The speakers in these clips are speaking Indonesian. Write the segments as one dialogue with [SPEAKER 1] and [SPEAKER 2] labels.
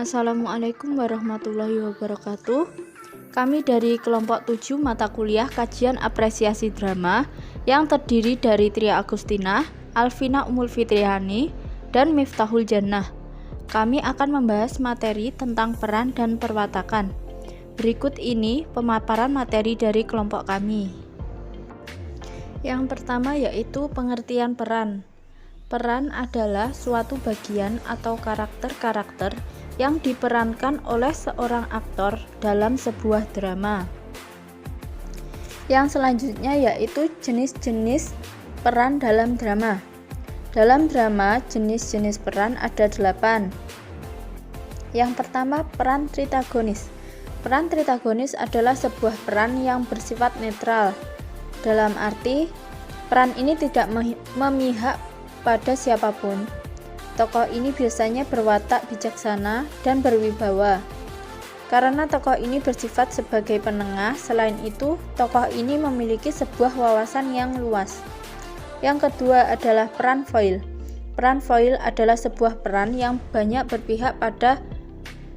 [SPEAKER 1] Assalamualaikum warahmatullahi wabarakatuh. Kami dari kelompok 7 mata kuliah kajian apresiasi drama yang terdiri dari Tria Agustina, Alvina Umul Fitriani, dan Miftahul Jannah. Kami akan membahas materi tentang peran dan perwatakan. Berikut ini pemaparan materi dari kelompok kami. Yang pertama yaitu pengertian peran. Peran adalah suatu bagian atau karakter-karakter yang diperankan oleh seorang aktor dalam sebuah drama. Yang selanjutnya yaitu jenis-jenis peran dalam drama. Dalam drama, jenis-jenis peran ada 8. Yang pertama, peran tritagonis. Peran tritagonis adalah sebuah peran yang bersifat netral. Dalam arti, peran ini tidak memihak pada siapapun. Tokoh ini biasanya berwatak bijaksana dan berwibawa. Karena tokoh ini bersifat sebagai penengah, selain itu, tokoh ini memiliki sebuah wawasan yang luas. Yang kedua adalah peran foil. Peran foil adalah sebuah peran yang banyak berpihak pada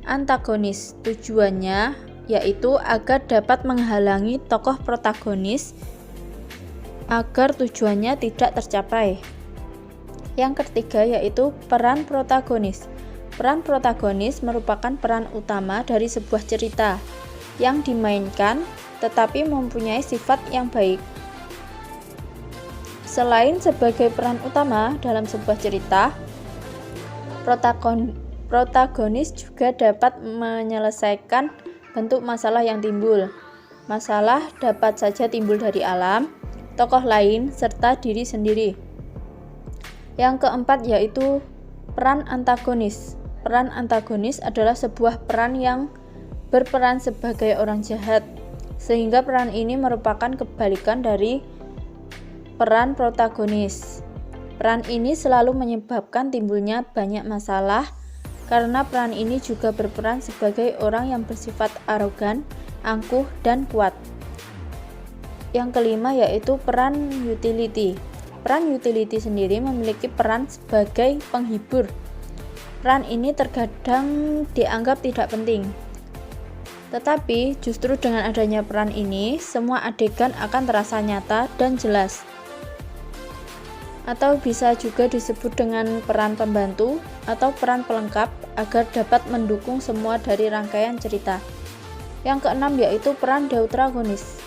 [SPEAKER 1] antagonis. Tujuannya yaitu agar dapat menghalangi tokoh protagonis agar tujuannya tidak tercapai. Yang ketiga yaitu peran protagonis. Peran protagonis merupakan peran utama dari sebuah cerita yang dimainkan tetapi mempunyai sifat yang baik. Selain sebagai peran utama dalam sebuah cerita, protagonis juga dapat menyelesaikan bentuk masalah yang timbul. Masalah dapat saja timbul dari alam, tokoh lain, serta diri sendiri. Yang keempat yaitu peran antagonis. Peran antagonis adalah sebuah peran yang berperan sebagai orang jahat, sehingga peran ini merupakan kebalikan dari peran protagonis. Peran ini selalu menyebabkan timbulnya banyak masalah, karena peran ini juga berperan sebagai orang yang bersifat arogan, angkuh, dan kuat. Yang kelima yaitu peran utility. Peran utility sendiri memiliki peran sebagai penghibur. Peran ini terkadang dianggap tidak penting. Tetapi justru dengan adanya peran ini, semua adegan akan terasa nyata dan jelas. Atau bisa juga disebut dengan peran pembantu atau peran pelengkap agar dapat mendukung semua dari rangkaian cerita. Yang keenam yaitu peran deuteragonis.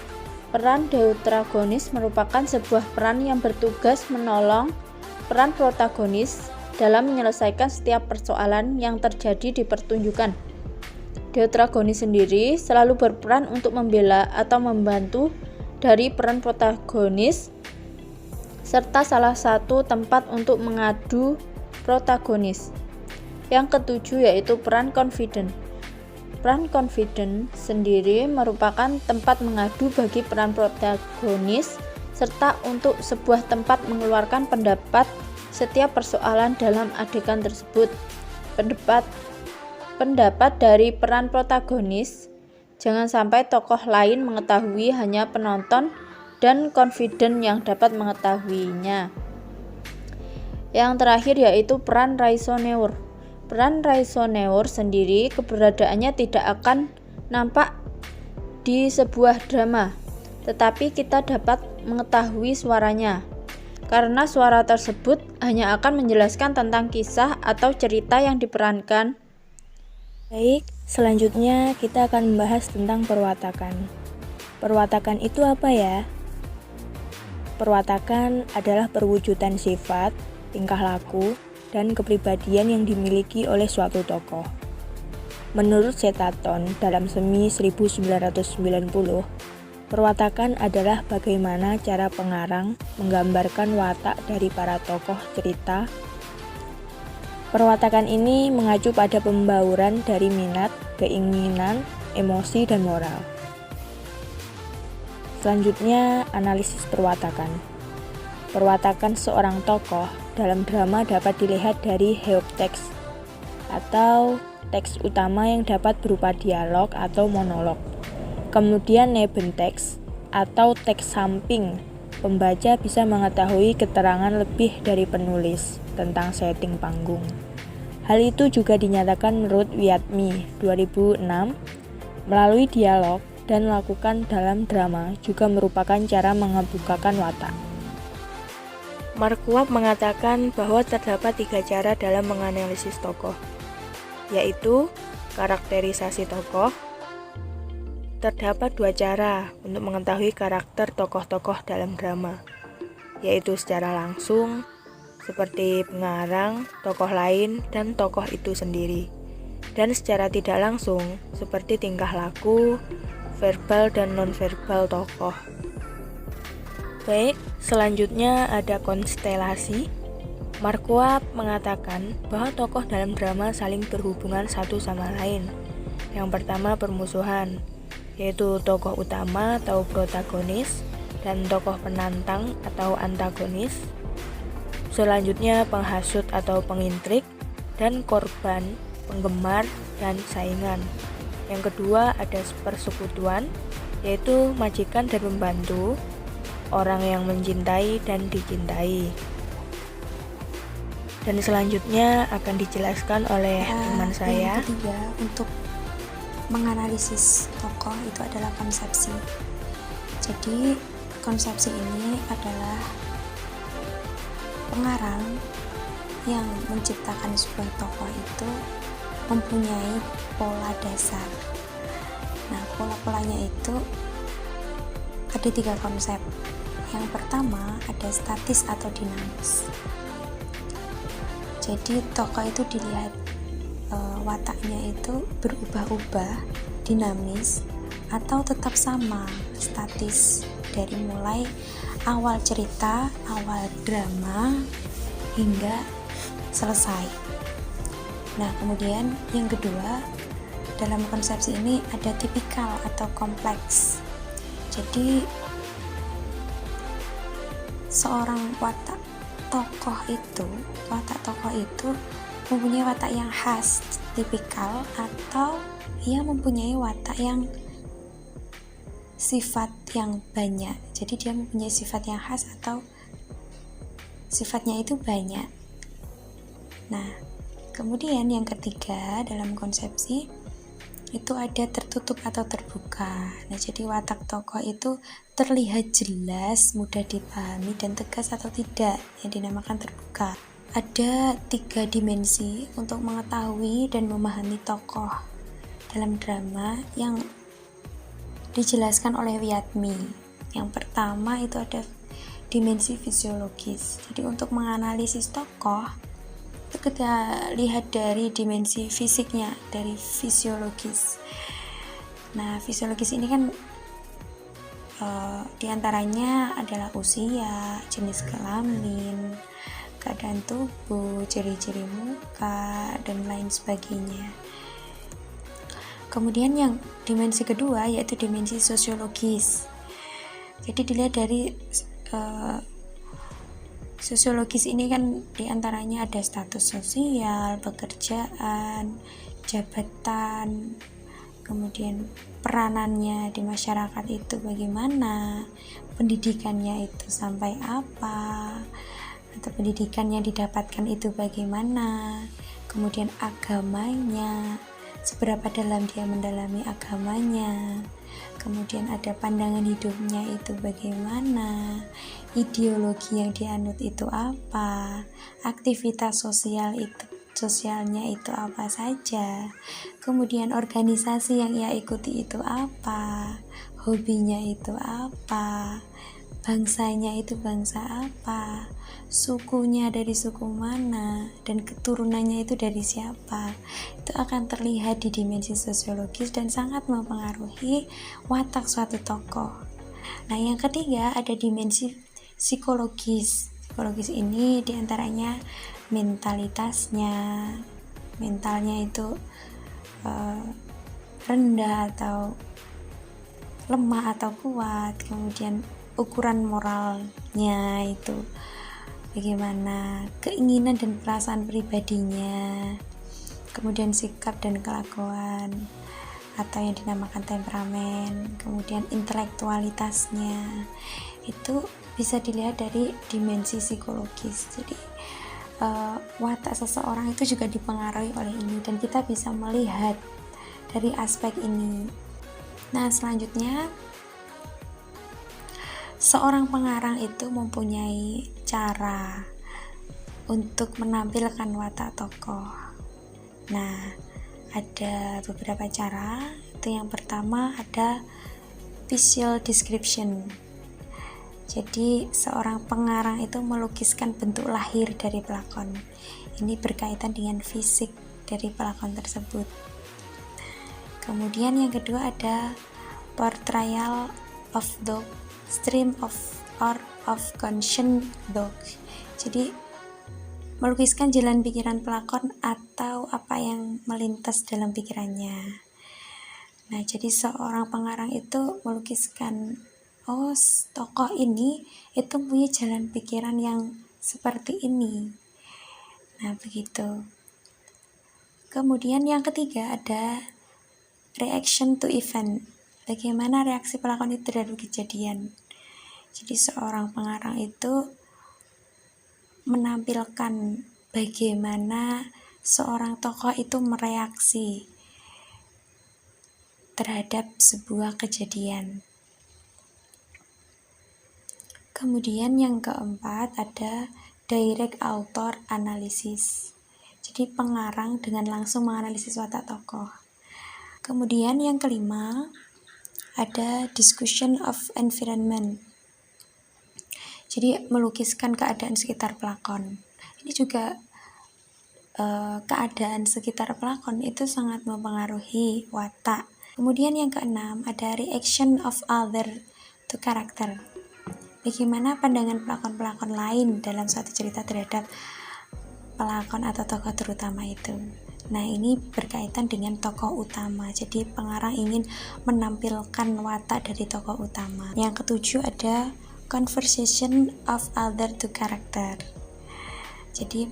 [SPEAKER 1] Peran deuteragonis merupakan sebuah peran yang bertugas menolong peran protagonis dalam menyelesaikan setiap persoalan yang terjadi di pertunjukan. Deuteragonis sendiri selalu berperan untuk membela atau membantu dari peran protagonis serta salah satu tempat untuk mengadu protagonis. Yang ketujuh yaitu peran confident. Peran confident sendiri merupakan tempat mengadu bagi peran protagonis serta untuk sebuah tempat mengeluarkan pendapat setiap persoalan dalam adegan tersebut. Pendapat dari peran protagonis, jangan sampai tokoh lain mengetahui, hanya penonton dan confident yang dapat mengetahuinya. Yang terakhir yaitu peran raisonneur. Peran raisonneur sendiri keberadaannya tidak akan nampak di sebuah drama, tetapi kita dapat mengetahui suaranya, karena suara tersebut hanya akan menjelaskan tentang kisah atau cerita yang diperankan.
[SPEAKER 2] Baik, selanjutnya kita akan membahas tentang perwatakan. Perwatakan itu apa ya? Perwatakan adalah perwujudan sifat, tingkah laku, dan kepribadian yang dimiliki oleh suatu tokoh. Menurut Setaton dalam Semi 1990, perwatakan adalah bagaimana cara pengarang menggambarkan watak dari para tokoh cerita. Perwatakan ini mengacu pada pembauran dari minat, keinginan, emosi, dan moral. Selanjutnya, analisis perwatakan. Perwatakan seorang tokoh dalam drama dapat dilihat dari heopteks atau teks utama yang dapat berupa dialog atau monolog. Kemudian nebenteks atau teks samping. Pembaca bisa mengetahui keterangan lebih dari penulis tentang setting panggung. Hal itu juga dinyatakan menurut Wiyatmi 2006, melalui dialog dan lakukan dalam drama juga merupakan cara mengebukakan watak. Marquardt mengatakan bahwa terdapat 3 cara dalam menganalisis tokoh, yaitu karakterisasi tokoh. Terdapat 2 cara untuk mengetahui karakter tokoh-tokoh dalam drama, yaitu secara langsung, seperti pengarang, tokoh lain, dan tokoh itu sendiri, dan secara tidak langsung, seperti tingkah laku, verbal dan non-verbal tokoh. Baik, selanjutnya ada konstelasi. Marquardt mengatakan bahwa tokoh dalam drama saling berhubungan satu sama lain. Yang pertama permusuhan, yaitu tokoh utama atau protagonis dan tokoh penantang atau antagonis. Selanjutnya penghasut atau pengintrik, dan korban, penggemar, dan saingan. Yang kedua ada persekutuan, yaitu majikan dan pembantu, orang yang mencintai dan dicintai. Dan selanjutnya akan dijelaskan oleh teman saya.
[SPEAKER 3] Yang ketiga, untuk menganalisis tokoh itu adalah konsepsi. Jadi konsepsi ini adalah pengarang yang menciptakan sebuah tokoh itu mempunyai pola dasar. Nah, pola-polanya itu ada 3 konsep. Yang pertama ada statis atau dinamis. Jadi tokoh itu dilihat wataknya itu berubah-ubah, dinamis, atau tetap sama, statis, dari mulai awal cerita, awal drama, hingga selesai. Nah, kemudian yang kedua, dalam konsepsi ini ada tipikal atau kompleks. Jadi seorang watak tokoh itu mempunyai watak yang khas, tipikal, atau ia mempunyai watak yang sifat yang banyak. Jadi dia mempunyai sifat yang khas atau sifatnya itu banyak. Nah, kemudian yang ketiga dalam konsepsi itu ada tertutup atau terbuka. Nah, jadi watak tokoh itu terlihat jelas, mudah dipahami, dan tegas atau tidak, yang dinamakan terbuka. Ada 3 dimensi untuk mengetahui dan memahami tokoh dalam drama yang dijelaskan oleh Wiyatmi. Yang pertama itu ada dimensi fisiologis. Jadi untuk menganalisis tokoh itu kita lihat dari dimensi fisiknya, dari fisiologis. Nah, fisiologis ini kan diantaranya adalah usia, jenis kelamin, keadaan tubuh, ciri-ciri muka, dan lain sebagainya. Kemudian yang dimensi kedua yaitu dimensi sosiologis. Jadi dilihat dari sosiologis ini kan diantaranya ada status sosial, pekerjaan, jabatan, kemudian peranannya di masyarakat itu bagaimana, pendidikannya itu sampai apa, atau pendidikan yang didapatkan itu bagaimana, kemudian agamanya, seberapa dalam dia mendalami agamanya, kemudian ada pandangan hidupnya itu bagaimana, ideologi yang dianut itu apa, aktivitas sosialnya itu apa saja, kemudian organisasi yang ia ikuti itu apa, hobinya itu apa, bangsanya itu bangsa apa, sukunya dari suku mana, dan keturunannya itu dari siapa. Itu akan terlihat di dimensi sosiologis dan sangat mempengaruhi watak suatu tokoh. Nah, yang ketiga ada dimensi psikologis. Psikologis ini diantaranya mentalitasnya, mentalnya itu rendah atau lemah atau kuat, kemudian ukuran moralnya itu bagaimana, keinginan dan perasaan pribadinya, kemudian sikap dan kelakuan atau yang dinamakan temperamen, kemudian intelektualitasnya itu bisa dilihat dari dimensi psikologis. Jadi watak seseorang itu juga dipengaruhi oleh ini, dan kita bisa melihat dari aspek ini. Nah, selanjutnya seorang pengarang itu mempunyai cara untuk menampilkan watak tokoh. Nah, ada beberapa cara. Itu yang pertama ada visual description. Jadi seorang pengarang itu melukiskan bentuk lahir dari pelakon. Ini berkaitan dengan fisik dari pelakon tersebut. Kemudian yang kedua ada portrayal of dog, stream of conscious dog. Jadi melukiskan jalan pikiran pelakon atau apa yang melintas dalam pikirannya. Nah, jadi seorang pengarang itu melukiskan, tokoh ini itu punya jalan pikiran yang seperti ini. Nah, begitu. Kemudian yang ketiga ada reaction to event. Bagaimana reaksi pelakon itu terhadap kejadian. Jadi seorang pengarang itu menampilkan bagaimana seorang tokoh itu mereaksi terhadap sebuah kejadian. Kemudian yang keempat ada direct author analysis. Jadi pengarang dengan langsung menganalisis watak tokoh. Kemudian yang kelima ada discussion of environment. Jadi melukiskan keadaan sekitar pelakon. Ini juga keadaan sekitar pelakon itu sangat mempengaruhi watak. Kemudian yang keenam ada reaction of other to character. Bagaimana pandangan pelakon-pelakon lain dalam suatu cerita terhadap pelakon atau tokoh terutama itu. Nah, ini berkaitan dengan tokoh utama. Jadi pengarang ingin menampilkan watak dari tokoh utama. Yang ketujuh ada conversation of other to character. Jadi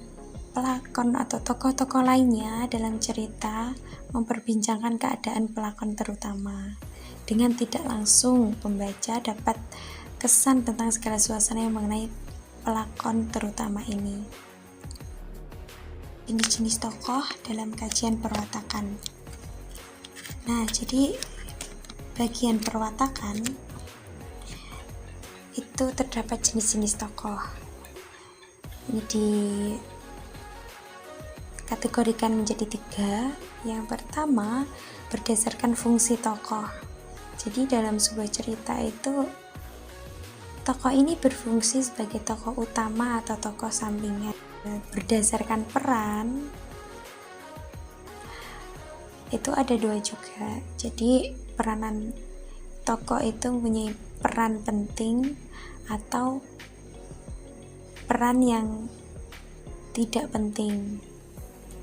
[SPEAKER 3] pelakon atau tokoh-tokoh lainnya dalam cerita memperbincangkan keadaan pelakon terutama. Dengan tidak langsung pembaca dapat kesan tentang segala suasana yang mengenai pelakon terutama ini. Jenis-jenis tokoh dalam kajian perwatakan. Nah, jadi bagian perwatakan itu terdapat jenis-jenis tokoh. Ini dikategorikan menjadi 3. Yang pertama, berdasarkan fungsi tokoh. Jadi dalam sebuah cerita itu tokoh ini berfungsi sebagai tokoh utama atau tokoh sampingan. Berdasarkan peran itu ada 2 juga. Jadi peranan tokoh itu mempunyai peran penting atau peran yang tidak penting.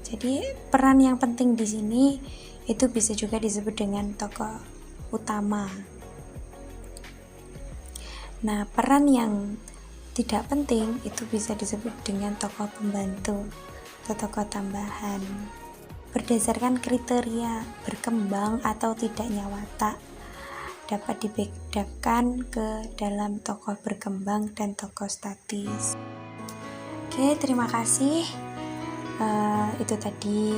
[SPEAKER 3] Jadi peran yang penting di sini itu bisa juga disebut dengan tokoh utama. Nah, peran yang tidak penting itu bisa disebut dengan tokoh pembantu atau tokoh tambahan. Berdasarkan kriteria berkembang atau tidaknya watak dapat dibedakan ke dalam tokoh berkembang dan tokoh statis. Oke, terima kasih. Itu tadi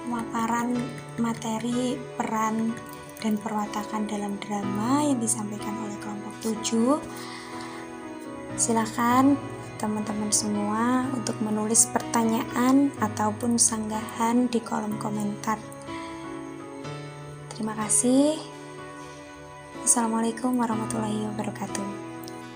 [SPEAKER 3] pemaparan materi peran dan perwatakan dalam drama yang disampaikan oleh kelompok 7. Silakan teman-teman semua untuk menulis pertanyaan ataupun sanggahan di kolom komentar. Terima kasih. Assalamualaikum warahmatullahi wabarakatuh.